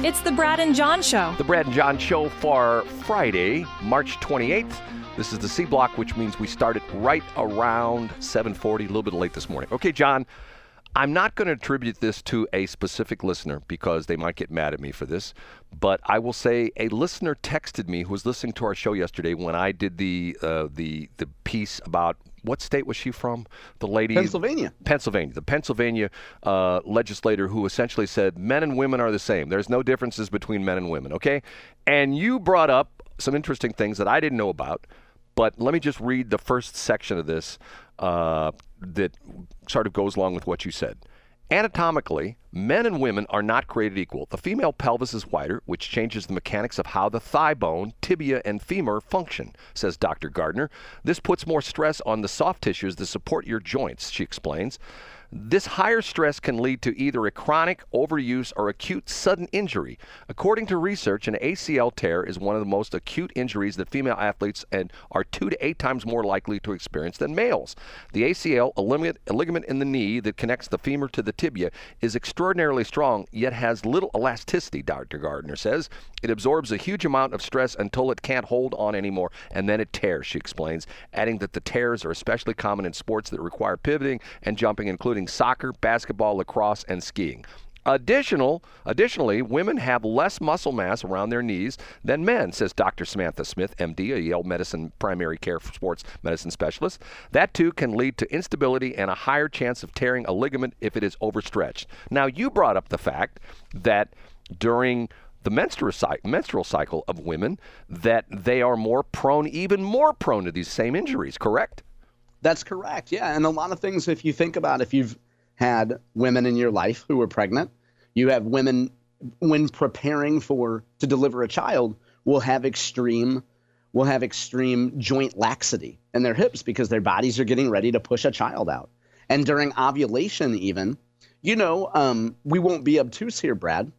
It's the Brad and John Show. The Brad and John Show for Friday, March 28th. This is the C block, which means we started right around 7:40, a little bit late this morning. Okay, John, I'm not going to attribute this to a specific listener because they might get mad at me for this, but I will say a listener texted me who was listening to our show yesterday when I did the piece about what state was she from? The lady? Pennsylvania. Pennsylvania. The Pennsylvania legislator who essentially said men and women are the same. There's no differences between men and women, okay? And you brought up some interesting things that I didn't know about, but let me just read the first section of this that sort of goes along with what you said. Anatomically, men and women are not created equal. The female pelvis is wider, which changes the mechanics of how the thigh bone, tibia, and femur function, says Dr. Gardner. This puts more stress on the soft tissues that support your joints, she explains. This higher stress can lead to either a chronic overuse or acute sudden injury. According to research, an ACL tear is one of the most acute injuries that female athletes are 2 to 8 times more likely to experience than males. The ACL, a ligament in the knee that connects the femur to the tibia, is extraordinarily strong, yet has little elasticity, Dr. Gardner says. It absorbs a huge amount of stress until it can't hold on anymore, and then it tears, she explains, adding that the tears are especially common in sports that require pivoting and jumping, including soccer, basketball, lacrosse, and skiing. Additionally, women have less muscle mass around their knees than men, says Dr. Samantha Smith, MD, a Yale Medicine primary care sports medicine specialist. That, too, can lead to instability and a higher chance of tearing a ligament if it is overstretched. Now, you brought up the fact that during the menstrual cycle of women, that they are even more prone to these same injuries, correct? That's correct, yeah. And a lot of things, if you think about, if you've had women in your life who are pregnant, you have women when preparing to deliver a child will have extreme joint laxity in their hips because their bodies are getting ready to push a child out. And during ovulation even, we won't be obtuse here, Brad,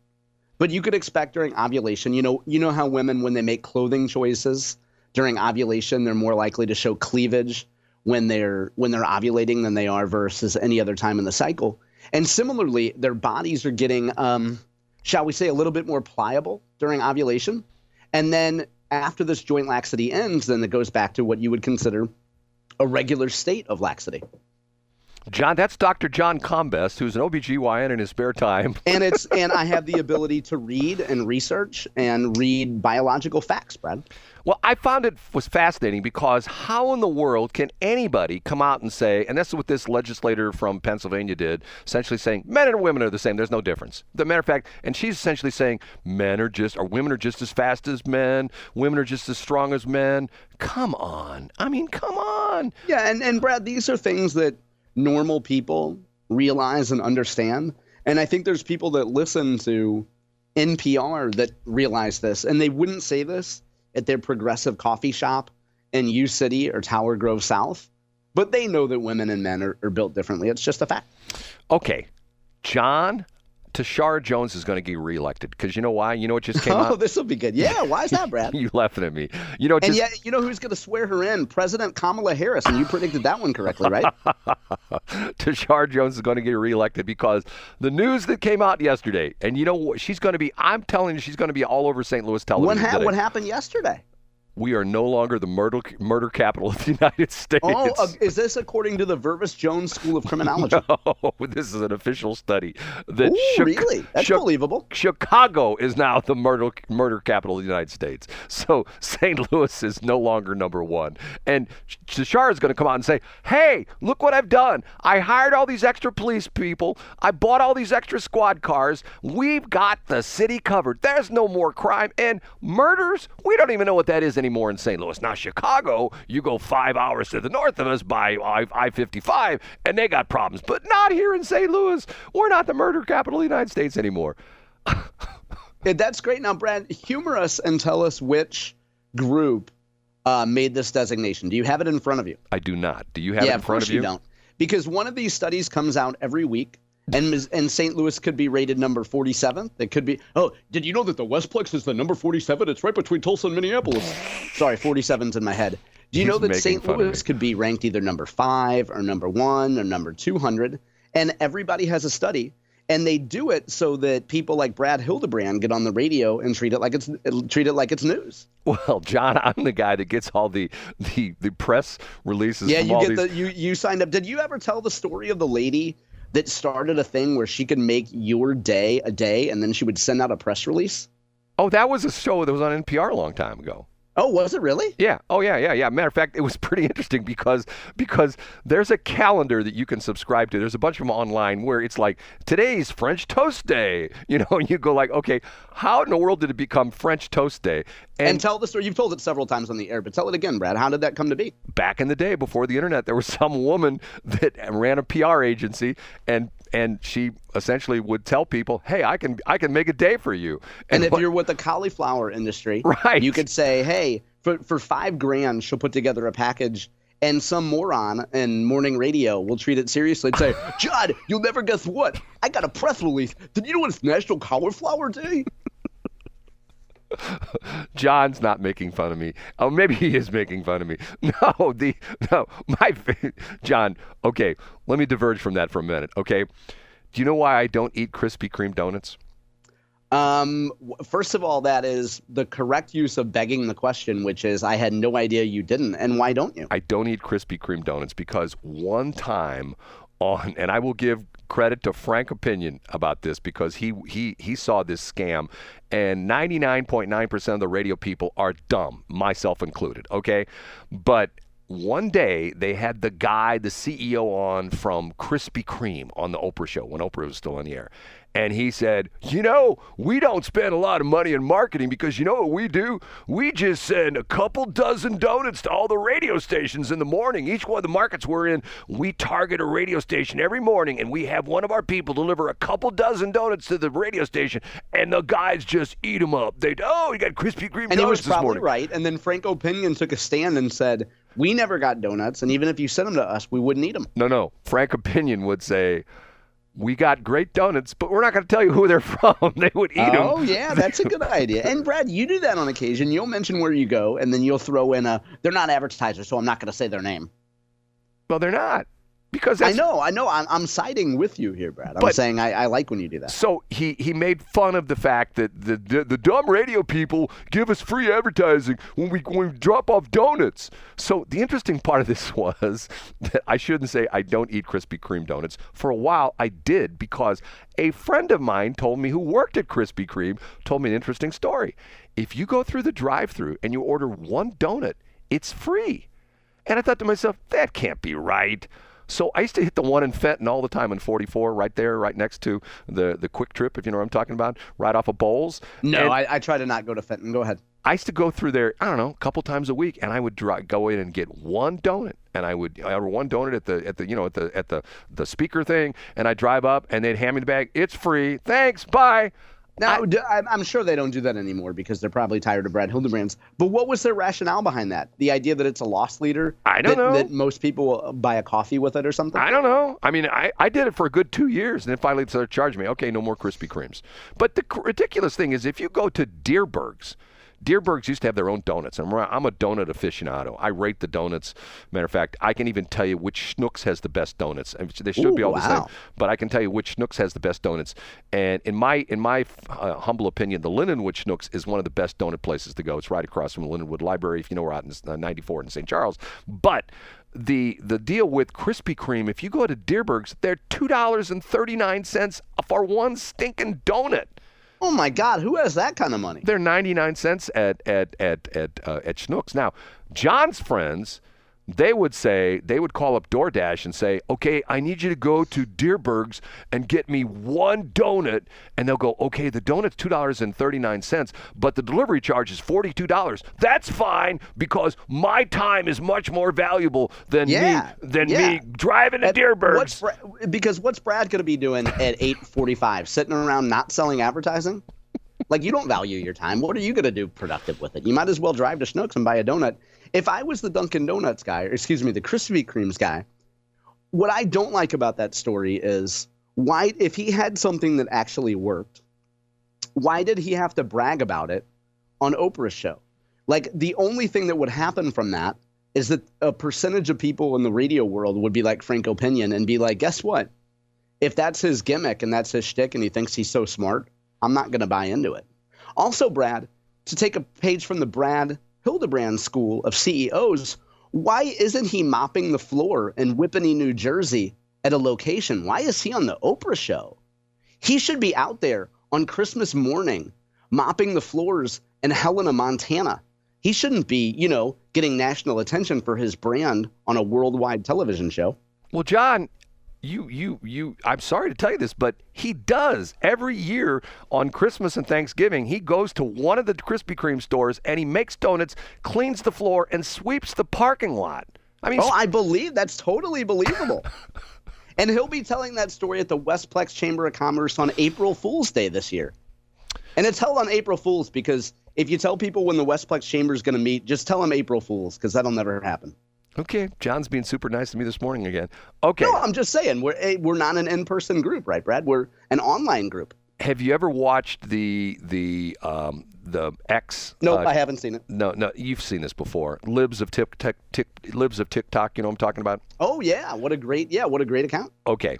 but you could expect during ovulation, you know how women, when they make clothing choices during ovulation, they're more likely to show cleavage when they're ovulating than they are versus any other time in the cycle. And similarly, their bodies are getting, shall we say, a little bit more pliable during ovulation. And then after this joint laxity ends, then it goes back to what you would consider a regular state of laxity. John, that's Dr. John Combest, who's an OBGYN in his spare time. And I have the ability to read and research and read biological facts, Brad. Well, I found it was fascinating because how in the world can anybody come out and say, and that's what this legislator from Pennsylvania did, essentially saying men and women are the same. There's no difference. The matter of fact, and she's essentially saying women are just as fast as men. Women are just as strong as men. Come on. I mean, come on. Yeah. And Brad, these are things that normal people realize and understand. And I think there's people that listen to NPR that realize this, and they wouldn't say this at their progressive coffee shop in U City or Tower Grove South, but they know that women and men are built differently. It's just a fact. Okay, John, Tashara Jones is going to get reelected because you know why? You know what just came out? Oh, this will be good. Yeah, why is that, Brad? You laughing at me. And yet, you know who's going to swear her in? President Kamala Harris, and you predicted that one correctly, right? Tashara Jones is going to get reelected because the news that came out yesterday, and you know what? I'm telling you, she's going to be all over St. Louis television today. What happened yesterday? We are no longer the murder capital of the United States. Oh, is this according to the Vervis Jones School of Criminology? No, this is an official study. That really? That's believable. Chicago is now the murder capital of the United States. So St. Louis is no longer number one. And Tashara is going to come out and say, hey, look what I've done. I hired all these extra police people. I bought all these extra squad cars. We've got the city covered. There's no more crime. And murders, we don't even know what that is anymore in St. Louis. Now, Chicago, you go 5 hours to the north of us by I-55, and they got problems. But not here in St. Louis. We're not the murder capital of the United States anymore. That's great. Now, Brad, humor us and tell us which group made this designation. Do you have it in front of you? I do not. Do you have it in front of you? Yeah, of course you don't. Because one of these studies comes out every week. And St. Louis could be rated number 47th. It could be, did you know that the Westplex is the number 47? It's right between Tulsa and Minneapolis. Sorry, 47's in my head. Do you know that St. Louis could be ranked either number 5 or number 1 or number 200? And everybody has a study. And they do it so that people like Brad Hildebrand get on the radio and treat it like it's news. Well, John, I'm the guy that gets all the press releases. Yeah, from you all get these... you signed up. Did you ever tell the story of the lady that started a thing where she could make your day a day, and then she would send out a press release? Oh, that was a show that was on NPR a long time ago. Oh, was it really? Yeah. Oh, yeah. Matter of fact, it was pretty interesting because there's a calendar that you can subscribe to. There's a bunch of them online where it's like, today's French Toast Day. And you go like, okay, how in the world did it become French Toast Day? And tell the story. You've told it several times on the air, but tell it again, Brad. How did that come to be? Back in the day, before the internet, there was some woman that ran a PR agency, and she essentially would tell people, hey, I can make a day for you. And if you're with the cauliflower industry, right, you could say, hey, for $5,000, she'll put together a package, and some moron in morning radio will treat it seriously and say, Judd, you'll never guess what? I got a press release. Did you know it's National Cauliflower Day? John's not making fun of me. Oh, maybe he is making fun of me. John, okay, let me diverge from that for a minute, okay? Do you know why I don't eat Krispy Kreme donuts? First of all, that is the correct use of begging the question, which is I had no idea you didn't. And why don't you? I don't eat Krispy Kreme donuts because one time and I will give credit to Frank Opinion about this because he saw this scam, and 99.9% of the radio people are dumb, myself included, okay? But one day they had the CEO on from Krispy Kreme on the Oprah show when Oprah was still on the air. And he said, we don't spend a lot of money in marketing because you know what we do? We just send a couple dozen donuts to all the radio stations in the morning. Each one of the markets we're in, we target a radio station every morning, and we have one of our people deliver a couple dozen donuts to the radio station, and the guys just eat them up. You got Krispy Kreme donuts this morning. And he was probably right. And then Frank Opinion took a stand and said, we never got donuts, and even if you sent them to us, we wouldn't eat them. No. Frank Opinion would say, we got great donuts, but we're not going to tell you who they're from. They would eat them. Oh, yeah, that's a good idea. And, Brad, you do that on occasion. You'll mention where you go, and then you'll throw in they're not advertisers, so I'm not going to say their name. Well, they're not. Because I know. I'm siding with you here, Brad. I'm saying I like when you do that. So he made fun of the fact that the dumb radio people give us free advertising when we drop off donuts. So the interesting part of this was that I shouldn't say I don't eat Krispy Kreme donuts. For a while, I did because a friend of mine told me who worked at Krispy Kreme told me an interesting story. If you go through the drive-thru and you order one donut, it's free. And I thought to myself, that can't be right. So I used to hit the one in Fenton all the time in 44, right there, right next to the Quick Trip, if you know what I'm talking about, right off of Bowles. No, I try to not go to Fenton. Go ahead. I used to go through there, I don't know, a couple times a week, and I would go in and get one donut, and I order one donut at the speaker thing, and I drive up, and they'd hand me the bag. It's free. Thanks. Bye. Now, I'm sure they don't do that anymore because they're probably tired of Brad Hildebrand's. But what was their rationale behind that? The idea that it's a loss leader? I don't know. That most people will buy a coffee with it or something? I don't know. I mean, I did it for a good 2 years, and then finally they started charging me. Okay, no more Krispy Kremes. But the ridiculous thing is if you go to Deerberg's used to have their own donuts. I'm a donut aficionado. I rate the donuts. Matter of fact, I can even tell you which Schnucks has the best donuts. They should be all the same, but I can tell you which Schnucks has the best donuts. And in my humble opinion, the Lindenwood Schnucks is one of the best donut places to go. It's right across from the Lindenwood Library, if you know, we're out in 94 in St. Charles. But the deal with Krispy Kreme, if you go to Deerberg's, they're $2.39 for one stinking donut. Oh my God, who has that kind of money? They're 99 cents at Schnucks. Now, John's friends, they would call up DoorDash and say, okay, I need you to go to Deerberg's and get me one donut. And they'll go, okay, the donut's $2.39, but the delivery charge is $42. That's fine because my time is much more valuable than me driving to Deerberg's. Because what's Brad going to be doing at 8:45? Sitting around not selling advertising? Like, you don't value your time. What are you going to do productive with it? You might as well drive to Schnucks and buy a donut. If I was the Dunkin' Donuts guy, the Krispy Kreme's guy, what I don't like about that story is why, if he had something that actually worked, why did he have to brag about it on Oprah's show? Like, the only thing that would happen from that is that a percentage of people in the radio world would be like Frank Opinion and be like, guess what? if that's his gimmick and that's his shtick and he thinks he's so smart, I'm not going to buy into it. Also, Brad, to take a page from the Brad Hildebrand School of CEOs, why isn't he mopping the floor in Whippany, New Jersey at a location? Why is he on the Oprah show? He should be out there on Christmas morning mopping the floors in Helena, Montana. He shouldn't be, getting national attention for his brand on a worldwide television show. Well, John, I'm sorry to tell you this, but he does every year on Christmas and Thanksgiving. He goes to one of the Krispy Kreme stores and he makes donuts, cleans the floor, and sweeps the parking lot. I mean, I believe that's totally believable. And he'll be telling that story at the Westplex Chamber of Commerce on April Fool's Day this year. And it's held on April Fool's because if you tell people when the Westplex Chamber is going to meet, just tell them April Fool's because that'll never happen. Okay, John's being super nice to me this morning again. Okay. No, I'm just saying we're not an in-person group, right, Brad? We're an online group. Have you ever watched the X? Nope, I haven't seen it. No, you've seen this before. Libs of TikTok. You know what I'm talking about? Oh yeah, what a great account. Okay.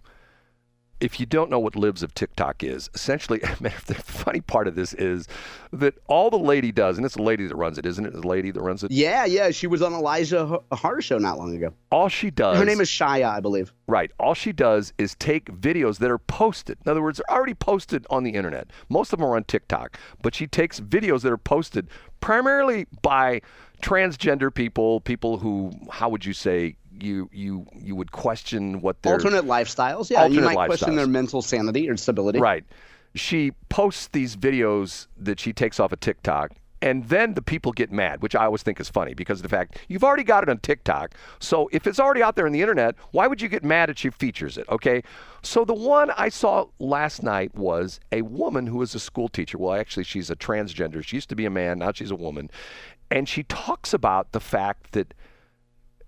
If you don't know what Libs of TikTok is, essentially, the funny part of this is that all the lady does, and it's a lady that runs it, isn't it? The lady that runs it? Yeah. She was on Elijah Har's show not long ago. All she does. Her name is Shia, I believe. Right. All she does is take videos that are posted. In other words, they're already posted on the internet. Most of them are on TikTok. But she takes videos that are posted primarily by transgender people who, how would you say, you would question what their alternate lifestyles. Yeah, you might question their mental sanity or stability. Right. She posts these videos that she takes off of TikTok, and then the people get mad, which I always think is funny because of the fact you've already got it on TikTok. So if it's already out there on the internet, why would you get mad if she features it? Okay. So the one I saw last night was a woman who is a school teacher. Well, actually, she's a transgender. She used to be a man. Now she's a woman. And she talks about the fact that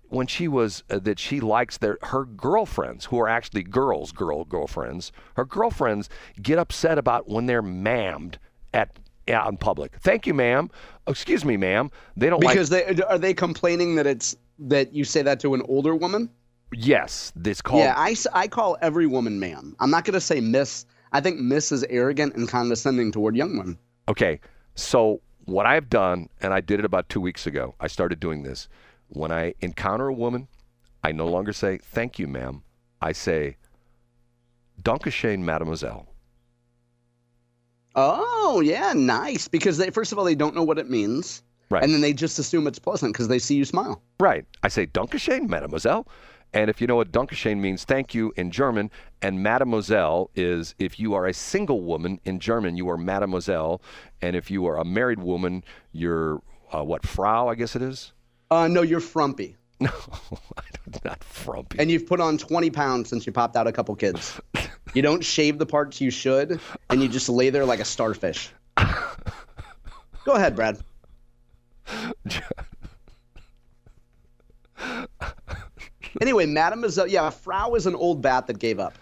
when she was that she likes her girlfriends, who are actually girlfriends, her girlfriends get upset about when they're ma'amed out in public. Thank you, ma'am. Excuse me, ma'am. They don't because are they complaining that you say that to an older woman? Yes, this called. Yeah, I call every woman ma'am. I'm not going to say miss. I think miss is arrogant and condescending toward young women. Okay, so what I've done, and I did it about 2 weeks ago. I started doing this. When I encounter a woman, I no longer say, thank you, ma'am. I say, Dankeschön, mademoiselle. Oh, yeah, nice. Because first of all, they don't know what it means. Right. And then they just assume it's pleasant because they see you smile. Right. I say, Dankeschön, mademoiselle. And if you know what Dankeschön means, thank you in German, and mademoiselle is, if you are a single woman in German, you are mademoiselle. And if you are a married woman, you're, Frau, I guess it is? No, you're frumpy. No, I'm not frumpy. And you've put on 20 pounds since you popped out a couple kids. You don't shave the parts you should, and you just lay there like a starfish. Go ahead, Brad. Anyway, mademoiselle, yeah, Frau is an old bat that gave up.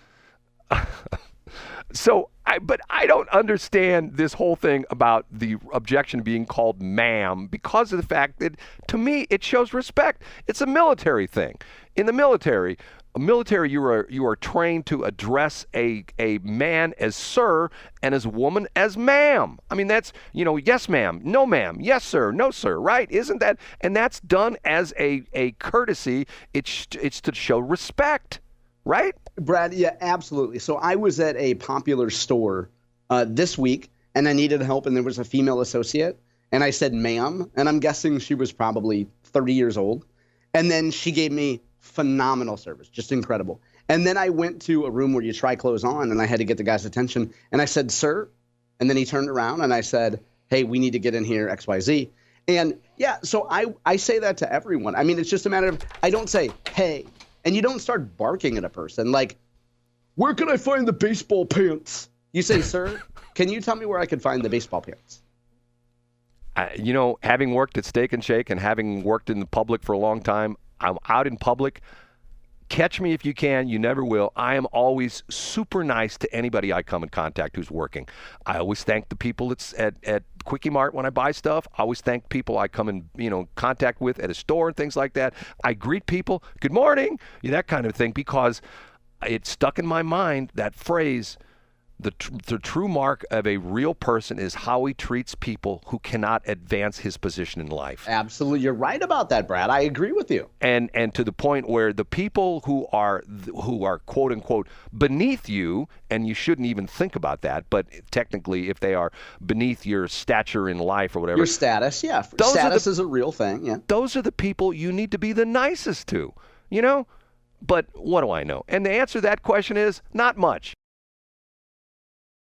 But I don't understand this whole thing about the objection being called ma'am because of the fact that, to me, it shows respect. It's a military thing. In the military, you are trained to address a man as sir and as a woman as ma'am. I mean, that's, yes, ma'am, no, ma'am, yes, sir, no, sir, right? Isn't that? And that's done as a courtesy. It's to show respect. Right? Brad, yeah, absolutely. So I was at a popular store this week, and I needed help, and there was a female associate, and I said, ma'am, and I'm guessing she was probably 30 years old. And then she gave me phenomenal service, just incredible. And then I went to a room where you try clothes on, and I had to get the guy's attention, and I said, sir, and then he turned around, and I said, hey, we need to get in here, XYZ. And yeah, so I say that to everyone. I mean, it's just a matter of, I don't say, hey. And you don't start barking at a person like, where can I find the baseball pants? You say, sir, can you tell me where I can find the baseball pants? Having worked at Steak and Shake and having worked in the public for a long time, I'm out in public. Catch me if you can. You never will. I am always super nice to anybody I come in contact who's working. I always thank the people at Quickie Mart when I buy stuff. I always thank people I come in contact with at a store and things like that. I greet people, good morning, that kind of thing, because it stuck in my mind, that phrase, the true mark of a real person is how he treats people who cannot advance his position in life. Absolutely. You're right about that, Brad. I agree with you. And to the point where the people who are quote unquote beneath you, and you shouldn't even think about that, but technically if they are beneath your stature in life or whatever. Your status, yeah. Status is a real thing, yeah. Those are the people you need to be the nicest to, you know? But what do I know? And the answer to that question is not much.